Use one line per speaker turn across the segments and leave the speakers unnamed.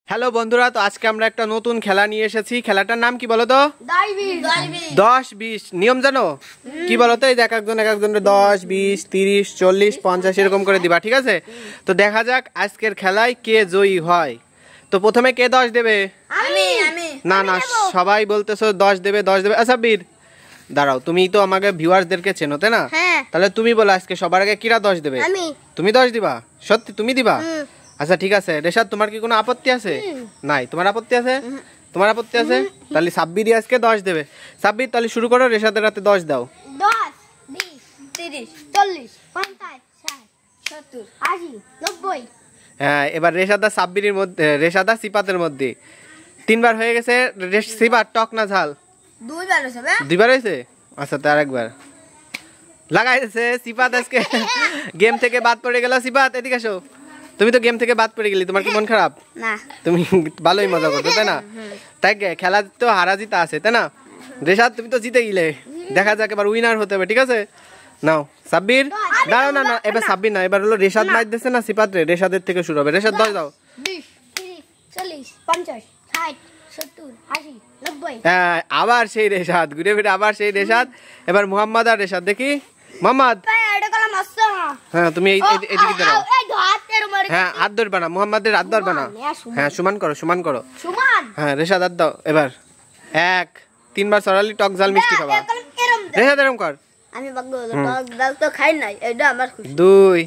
Hello বন্ধুরা, তো আজকে আমরা একটা নতুন খেলা নিয়ে এসেছি। খেলাটার নাম কি বলো তো? 10-20। নিয়ম জানো কি বলো তো? এই যে এক একজনের 10, 20, 30, 40, 50 এরকম করে দিবা, ঠিক আছে? তো দেখা যাক আজকের খেলায় কে জয়ী হয়। তো প্রথমে কে 10 দেবে? না না, সবাই বলতেছো 10 দেবে। আচ্ছা বীর দাঁড়াও, তুমি তো আমাকে ভিউয়ার্সদেরকে চেনো তাই না? তাহলে তুমি বলো আজকে সবার আগে কিরা 10 দেবে? তুমি 10 দিবা? সত্যি তুমি দিবা? আচ্ছা ঠিক আছে। রেশাদ, তোমার কি কোনো আপত্তি আছে? নাই। তোমার আপত্তি আছে? তোমার আপত্তি আছে? তাহলে সাব্বিরই আজকে 10 দেবে। সাব্বির তাহলে শুরু করো, রেশাদের হাতে 10 দাও।
10, 20, 30, 40, 50, 60, 70, 80, 90।
হ্যাঁ, এবার রেশাদা সাব্বিরের মধ্যে, রেশাদা সিপাতের মধ্যে 3 বার হয়ে গেছে। সিপাত টক না ঝাল?
2 বার হয়েছে।
2 বার হয়েছে? আচ্ছা তো আরেকবার লাগাইছে। সিপাত আজকে গেম থেকে বাদ পড়ে গেল। সিপাত এদিকে আসো। তুমি তো গেম থেকে বাদ পড়ে গেলি, তোমার কি মন খারাপ?
না,
তুমি ভালোই মজা করছো তাই না? তাই খেলা তো হারা জিতা আছে তাই না? রেশাদ তুমি তো জিতে গেলে, দেখা যাক এবার উইনার হতে হবে, ঠিক আছে? নাও সাব্বির, দাঁড়াও। না না, এবার সাব্বির না, এবার হলো রেশাদ মাইর দিচ্ছে না সিপাত রে। রেশাদের থেকে শুরু হবে। রেশাদ 10 দাও।
20, 30, 40, 50, 60, 70, 80, 90।
হ্যাঁ, আবার সেই রেশাদ, ঘুরে ফিরে আবার সেই রেশাদ। এবার মোহাম্মদ আর রেশাদ, দেখি মোহাম্মদ। হ্যাঁ তুমি এইদিকে দাঁড়াও। হ্যাঁ, হাত ধরবা না, মোহাম্মদের হাত ধরবা না। হ্যাঁ, সমান করো। হ্যাঁ, রেশাদ হাত দাও। এবার 1, 3 বার সরালি টক ঝাল মিষ্টি খাবা। রেশাদ এরকম কর।
আমি তো খাই নাই, এটা আমার খুশি।
2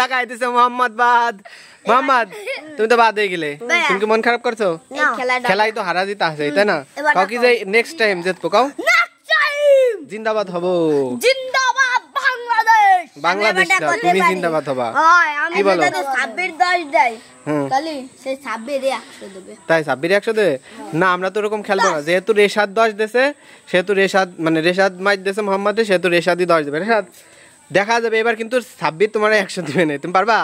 লাগাই দিছে মোহাম্মদ বাদ। মোহাম্মদ তুমি তো বাদ হয়ে গেলে, তুমি কি মন খারাপ করছো? খেলাই তো হারা জিতা আছে তাই না? কাও কি যে নেক্সট টাইম জিতবো, কাও জিন্দাবাদ হবো। বাংলাদেশ না, তুমি জিন্দাবাদ হবা। কি বলো?
সাব্বির 10 দেয়, তাহলে সেই সাব্বির 100 দেবে।
তাই সাব্বির 100 দেবে না? আমরা তো ওরকম খেলবো না। যেহেতু রেশাদ 10 দেছে, সেহেতু রেশাদ মানে রেশাদ মাইর দেছে মোহাম্মদের, সেহেতু রেশাদই 10 দেবে। রেশাদ দেখা যাবে এবার, কিন্তু সাব্বির তোমার 100 দিবে না। তুমি পারবা?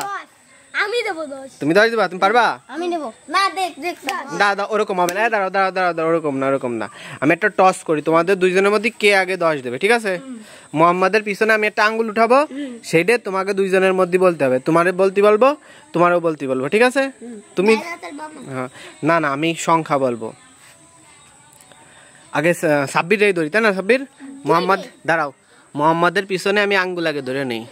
আমি দেব 10।
তুমি 10 দিবা? তুমি পারবা?
আমি দেব না। দেখ
দাদা ওরকম হবে না। দাঁড়াও, ওরকম না। আমি একটা টস করি, তোমাদের দুইজনের মধ্যে কে আগে 10 দেবে, ঠিক আছে? মোহাম্মদের পিছনে আমি একটা আঙ্গুল উঠাবো, সেইটা তোমাকে দুইজনের মধ্যে বলতে হবে। তোমারে বলতে বলবো, তোমারও বলতে বলবো, ঠিক আছে? তুমি না না, আমি সংখ্যা বলবো। আগে সাব্বির এই ধরি তাই না? সাব্বির মোহাম্মদ, দাঁড়াও, মোহাম্মদের পিছনে আমি আঙ্গুল আগে ধরে নেই।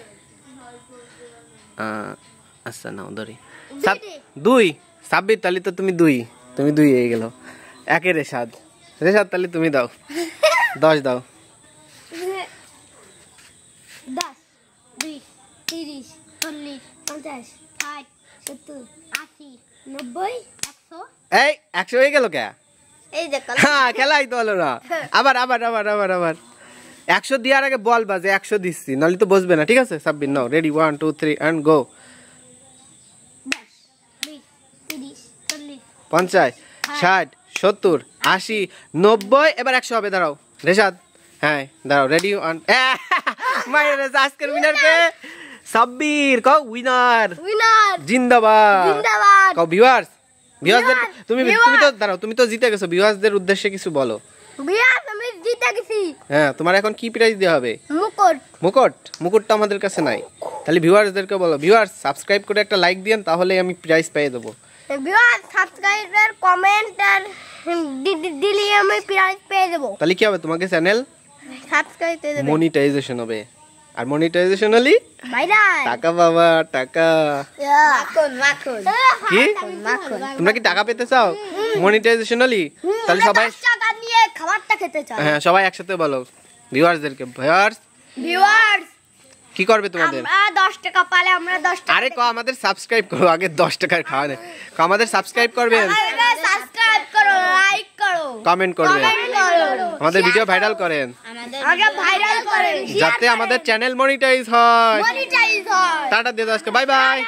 আচ্ছা নাও ধরি। 2 সাব্বির, তাহলে তো তুমি 2 হয়ে গেল। 1 রেশাদ তাহলে তুমি দাও 10 দাও।
10, 20, 30, 40, 50, 60, 70, 80, 90, 100।
এই 100 হয়ে গেল কে?
এই দেখ,
হ্যাঁ, খেলাই তো হলো না। আবার 100 দেওয়ার আগে বলবা যে 100 দিচ্ছি, নাহলে তো বসবে না, ঠিক আছে? সাব্বির নাও, রেডি 1, 2, 3 এন্ড গো।
10, 20, 30, 40,
50, 60, 70, 80, 90, এবার 100 হবে। দাঁড়াও রেশাদ, হ্যাঁ দাঁড়াও, রেডি 1। মায়ের আজকের উইনার কে? সাব্বির। কও উইনার জিন্দাবাদ। কও ভিউয়ার্স, তুমি তো দাঁড়াও, তুমি তো জিতে গেছো। ভিউয়ার্সদের উদ্দেশ্যে কিছু বলো।
আমি জিতে গেছি।
হ্যাঁ, তোমার এখন কি প্রাইজ দেওয়া হবে? মুকুটটা আমাদের কাছে নাই। তাহলে ভিউয়ার্সদেরকে বলো, ভিউয়ার্স সাবস্ক্রাইব করে একটা লাইক দিয়েন, তাহলে আমি প্রাইজ পেয়ে দেবো।
ভিউয়ার্স সাবস্ক্রাইব আর কমেন্ট আর দিলে আমি প্রাইজ পেয়ে দেব।
তাহলে কি হবে? তোমাকে চ্যানেল
সাবস্ক্রাইব করে দেবে,
মনিটাইজেশন হবে। আর মনিটাইজেশন হলি
ভাইরা
টাকা পাবা। টাকা
মাখন
কি? তোমরা কি টাকা পেতে চাও মনিটাইজেশন হলি? তাহলে সবাই
টাকা নিয়ে খাবারটা খেতে চাই।
হ্যাঁ, সবাই একসাথে বলো ভিউয়ার্সদেরকে।
ভিউয়ার্স
কি করবে তোমাদের?
আমরা 10 টাকা পালে আমরা 10 টাকা।
আরে আমাদের সাবস্ক্রাইব করো, আগে 10 টাকার খাওয়া নেই। আমাদের সাবস্ক্রাইব করবেন,
সাবস্ক্রাইব করো, লাইক করো,
কমেন্ট করবেন, আমাদের ভিডিও ভাইরাল করেন, যাতে আমাদের চ্যানেল মনিটাইজ হয়। টাটা দিয়ে দাও আজকে। Bye bye.